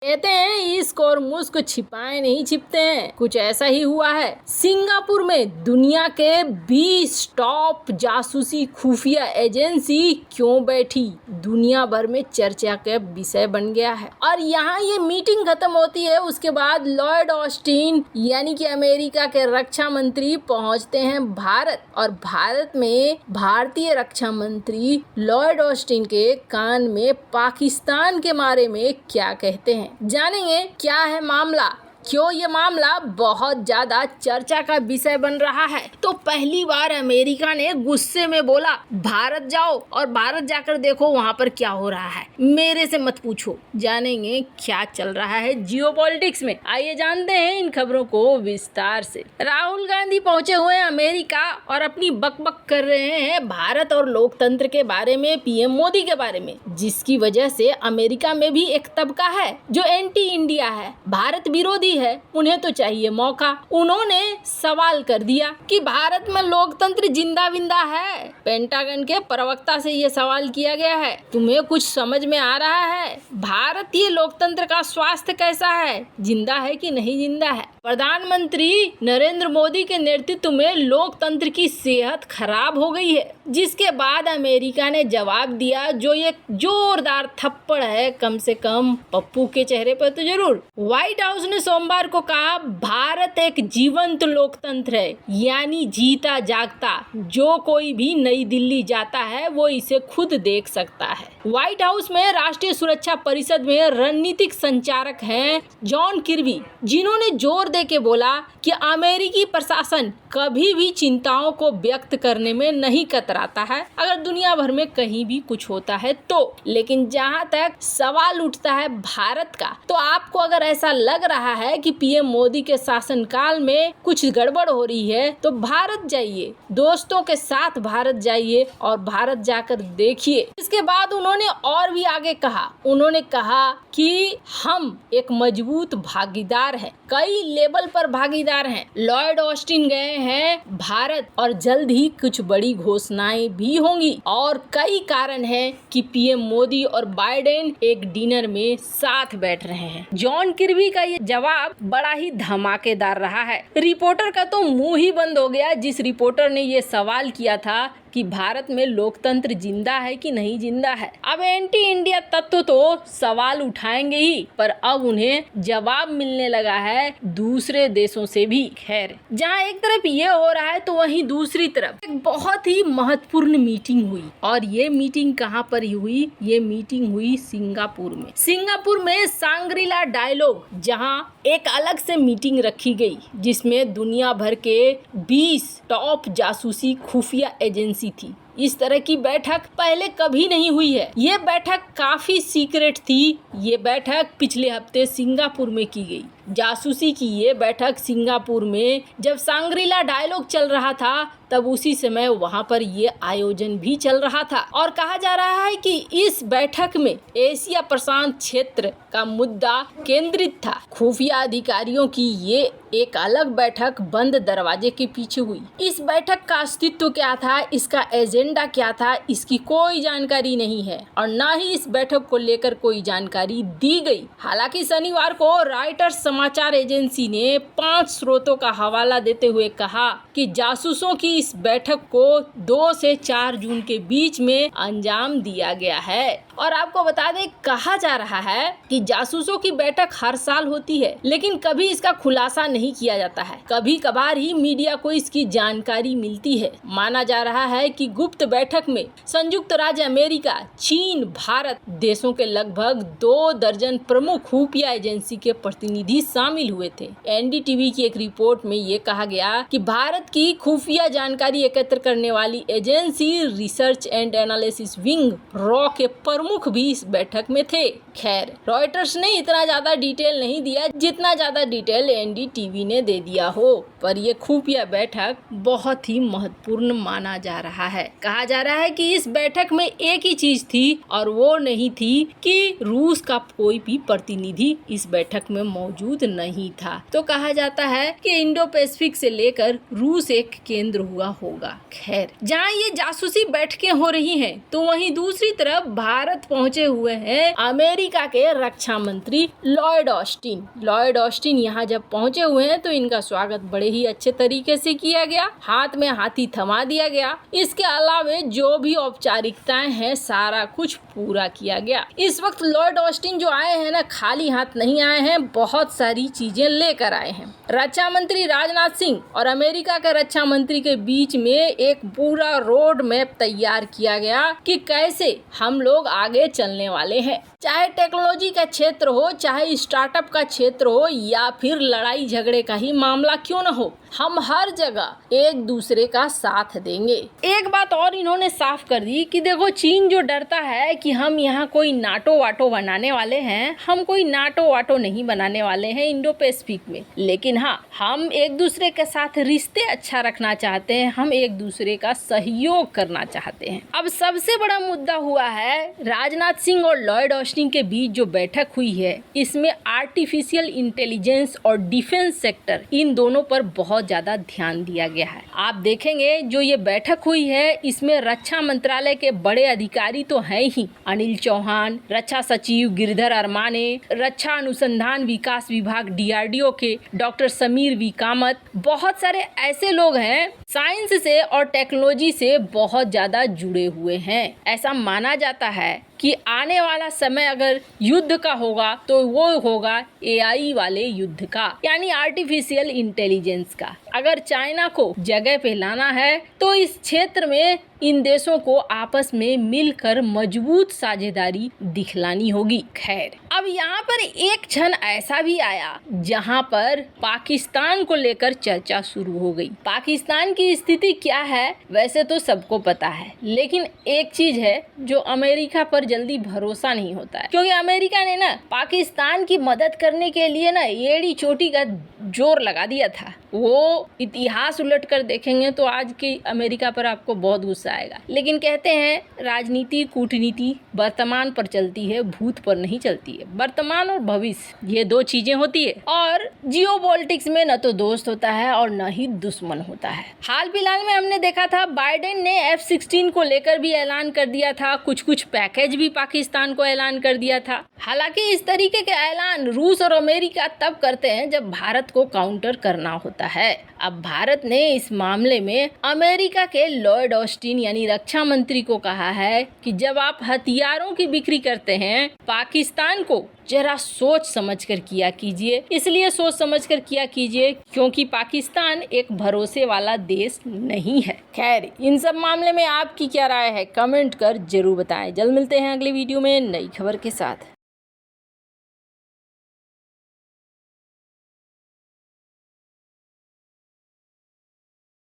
कहते हैं इश्क और मुस्क छिपाए नहीं छिपते हैं, कुछ ऐसा ही हुआ है। सिंगापुर में दुनिया के 20 टॉप जासूसी खुफिया एजेंसी क्यों बैठी, दुनिया भर में चर्चा का विषय बन गया है। और यहाँ ये मीटिंग खत्म होती है, उसके बाद लॉयड ऑस्टिन यानी कि अमेरिका के रक्षा मंत्री पहुंचते हैं भारत, और भारत में भारतीय रक्षा मंत्री लॉयड ऑस्टिन के कान में पाकिस्तान के बारे में क्या कहते हैं, जानेंगे क्या है मामला, क्यों ये मामला बहुत ज्यादा चर्चा का विषय बन रहा है। तो पहली बार अमेरिका ने गुस्से में बोला भारत जाओ और भारत जाकर देखो वहाँ पर क्या हो रहा है, मेरे से मत पूछो। जानेंगे क्या चल रहा है जियोपॉलिटिक्स में, आइए जानते हैं इन खबरों को विस्तार से। राहुल गांधी पहुंचे हुए हैं अमेरिका और अपनी बकबक कर रहे हैं भारत और लोकतंत्र के बारे में, पीएम मोदी के बारे में, जिसकी वजह से अमेरिका में भी एक तबका है जो एंटी इंडिया है, भारत विरोधी है, उन्हें तो चाहिए मौका। उन्होंने सवाल कर दिया कि भारत में लोकतंत्र जिंदा विंदा है। पेंटागन के प्रवक्ता से ये सवाल किया गया है, तुम्हें कुछ समझ में आ रहा है भारतीय लोकतंत्र का स्वास्थ्य कैसा है, जिंदा है कि नहीं जिंदा है। प्रधानमंत्री नरेंद्र मोदी के नेतृत्व में लोकतंत्र की सेहत खराब हो गई है, जिसके बाद अमेरिका ने जवाब दिया जो ये जोरदार थप्पड़ है कम से कम पप्पू के चेहरे पर तो जरूर। व्हाइट हाउस ने सोमवार को कहा भारत एक जीवंत लोकतंत्र है, यानी जीता जागता, जो कोई भी नई दिल्ली जाता है वो इसे खुद देख सकता है। व्हाइट हाउस में राष्ट्रीय सुरक्षा परिषद में रणनीतिक संचालक हैं जॉन किर्बी, जिन्होंने जोर दे के बोला कि अमेरिकी प्रशासन कभी भी चिंताओं को व्यक्त करने में नहीं कतराता है अगर दुनिया भर में कहीं भी कुछ होता है तो। लेकिन जहां तक सवाल उठता है भारत का, तो आपको अगर ऐसा लग रहा है कि पीएम मोदी के शासनकाल में कुछ गड़बड़ हो रही है तो भारत जाइए, दोस्तों के साथ भारत जाइए और भारत जाकर देखिए। इसके बाद उन्होंने और भी आगे कहा, उन्होंने कहा कि हम एक मजबूत भागीदार हैं, कई लेवल पर भागीदार हैं। लॉयड ऑस्टिन गए हैं भारत और जल्द ही कुछ बड़ी घोषणाएं भी होंगी, और कई कारण हैं कि पीएम मोदी और बाइडेन एक डिनर में साथ बैठ रहे हैं। जॉन किर्बी का ये जवाब बड़ा ही धमाकेदार रहा है। रिपोर्टर का तो मुंह ही बंद हो गया जिस रिपोर्टर ने ये सवाल किया था कि भारत में लोकतंत्र जिंदा है कि नहीं जिंदा है। अब एंटी इंडिया तत्व तो सवाल उठाएंगे ही, पर अब उन्हें जवाब मिलने लगा है दूसरे देशों से भी। खैर, जहां एक तरफ ये हो रहा है तो वहीं दूसरी तरफ एक बहुत ही महत्वपूर्ण मीटिंग हुई, और ये मीटिंग कहां पर हुई, ये मीटिंग हुई सिंगापुर में। सिंगापुर में सांग्रीला डायलॉग, जहां एक अलग से मीटिंग रखी गई जिसमें दुनिया भर के 20 टॉप जासूसी खुफिया एजेंसी थी। इस तरह की बैठक पहले कभी नहीं हुई है। ये बैठक काफी सीक्रेट थी। ये बैठक पिछले हफ्ते सिंगापुर में की गई। जासूसी की ये बैठक सिंगापुर में जब सांग्रीला डायलॉग चल रहा था तब उसी समय वहां पर ये आयोजन भी चल रहा था, और कहा जा रहा है कि इस बैठक में एशिया प्रशांत क्षेत्र का मुद्दा केंद्रित था। खुफिया अधिकारियों की ये एक अलग बैठक बंद दरवाजे के पीछे हुई। इस बैठक का अस्तित्व क्या था, इसका एजेंडा क्या था, इसकी कोई जानकारी नहीं है, और न ही इस बैठक को लेकर कोई जानकारी दी गई। हालांकि शनिवार को रॉयटर्स समाचार एजेंसी ने 5 स्रोतों का हवाला देते हुए कहा कि जासूसों की इस बैठक को 2 से 4 जून के बीच में अंजाम दिया गया है। और आपको बता दें, कहा जा रहा है कि जासूसों की बैठक हर साल होती है, लेकिन कभी इसका खुलासा नहीं किया जाता है। कभी कभार ही मीडिया को इसकी जानकारी मिलती है। माना जा रहा है कि गुप्त बैठक में संयुक्त राज्य अमेरिका, चीन, भारत देशों के लगभग 2 दर्जन प्रमुख खुफिया एजेंसी के प्रतिनिधि शामिल हुए थे। एनडीटीवी की एक रिपोर्ट में ये कहा गया कि भारत की खुफिया जानकारी एकत्र करने वाली agency research and analysis wing raw के प्रमुख भी इस बैठक में थे। खैर, रॉयटर्स ने इतना ज्यादा डिटेल नहीं दिया जितना ज्यादा डिटेल एनडीटीवी ने दे दिया हो, पर यह खुफिया बैठक बहुत ही महत्वपूर्ण माना जा रहा है। कहा जा रहा है कि इस बैठक में एक ही चीज थी, और वो नहीं थी कि रूस का कोई भी प्रतिनिधि इस बैठक में मौजूद नहीं था। तो कहा जाता है कि इंडो पैसिफिक से लेकर रूस एक केंद्र हुआ होगा। खैर, जहाँ ये जासूसी बैठकें हो रही हैं, तो वहीं दूसरी तरफ भारत भारत पहुंचे हुए हैं अमेरिका के रक्षा मंत्री लॉयड ऑस्टिन। लॉयड ऑस्टिन यहाँ जब पहुंचे हुए हैं तो इनका स्वागत बड़े ही अच्छे तरीके से किया गया, हाथ में हाथी थमा दिया गया। इसके अलावा जो भी औपचारिकताएं हैं सारा कुछ पूरा किया गया। इस वक्त लॉयड ऑस्टिन जो आए हैं ना, खाली हाथ नहीं आए हैं, बहुत सारी चीजें लेकर आए हैं। रक्षा मंत्री राजनाथ सिंह और अमेरिका के रक्षा मंत्री के बीच में एक पूरा रोड मैप तैयार किया गया कि कैसे हम लोग आगे चलने वाले हैं। चाहे टेक्नोलॉजी का क्षेत्र हो, चाहे स्टार्टअप का क्षेत्र हो, या फिर लड़ाई झगड़े का ही मामला क्यों न हो, हम हर जगह एक दूसरे का साथ देंगे। एक बात और इन्होंने साफ कर दी कि देखो, चीन जो डरता है कि हम यहाँ कोई नाटो वाटो बनाने वाले हैं, हम कोई नाटो वाटो नहीं बनाने वाले हैं इंडो पैसिफिक में। लेकिन हाँ, हम एक दूसरे के साथ रिश्ते अच्छा रखना चाहते हैं, हम एक दूसरे का सहयोग करना चाहते हैं। अब सबसे बड़ा मुद्दा हुआ है राजनाथ सिंह और लॉयड ऑस्टिन के बीच जो बैठक हुई है, इसमें आर्टिफिशियल इंटेलिजेंस और डिफेंस सेक्टर, इन दोनों पर बहुत ज्यादा ध्यान दिया गया है। आप देखेंगे जो ये बैठक हुई है, इसमें रक्षा मंत्रालय के बड़े अधिकारी तो हैं ही, अनिल चौहान, रक्षा सचिव गिरिधर अरमाने, रक्षा अनुसंधान विकास विभाग DRDO के डॉक्टर समीर वी कामत, बहुत सारे ऐसे लोग हैं साइंस से और टेक्नोलॉजी से बहुत ज्यादा जुड़े हुए हैं। ऐसा माना जाता है कि आने वाला समय अगर युद्ध का होगा तो वो होगा AI वाले युद्ध का, यानी आर्टिफिशियल इंटेलिजेंस का। अगर चाइना को जगह पे लाना है तो इस क्षेत्र में इन देशों को आपस में मिलकर मजबूत साझेदारी दिखलानी होगी। खैर, अब यहाँ पर एक क्षण ऐसा भी आया जहाँ पर पाकिस्तान को लेकर चर्चा शुरू हो गई। पाकिस्तान की स्थिति क्या है वैसे तो सबको पता है, लेकिन एक चीज है जो अमेरिका पर जल्दी भरोसा नहीं होता है, क्योंकि अमेरिका ने ना पाकिस्तान की मदद करने के लिए ना एड़ी चोटी का जोर लगा दिया था। वो इतिहास उलट कर देखेंगे तो आज की अमेरिका पर आपको बहुत गुस्सा आएगा। लेकिन कहते हैं राजनीति कूटनीति वर्तमान पर चलती है, भूत पर नहीं चलती है। वर्तमान और भविष्य ये दो चीजें होती है, और जियोपॉलिटिक्स में न तो दोस्त होता है और न ही दुश्मन होता है। हाल फिलहाल में हमने देखा था बाइडेन ने F-16 को लेकर भी ऐलान कर दिया था, कुछ पैकेज भी पाकिस्तान को ऐलान कर दिया था। हालांकि इस तरीके के ऐलान रूस और अमेरिका तब करते हैं जब भारत को काउंटर करना होता है। अब भारत ने इस मामले में अमेरिका के लॉयड ऑस्टिन यानी रक्षा मंत्री को कहा है कि जब आप हथियारों की बिक्री करते हैं पाकिस्तान को, जरा सोच समझ कर किया कीजिए। इसलिए सोच समझ कर किया कीजिए क्योंकि पाकिस्तान एक भरोसे वाला देश नहीं है। खैर, इन सब मामले में आपकी क्या राय है, कमेंट कर जरूर बताएं। जल्द मिलते हैं अगले वीडियो में नई खबर के साथ।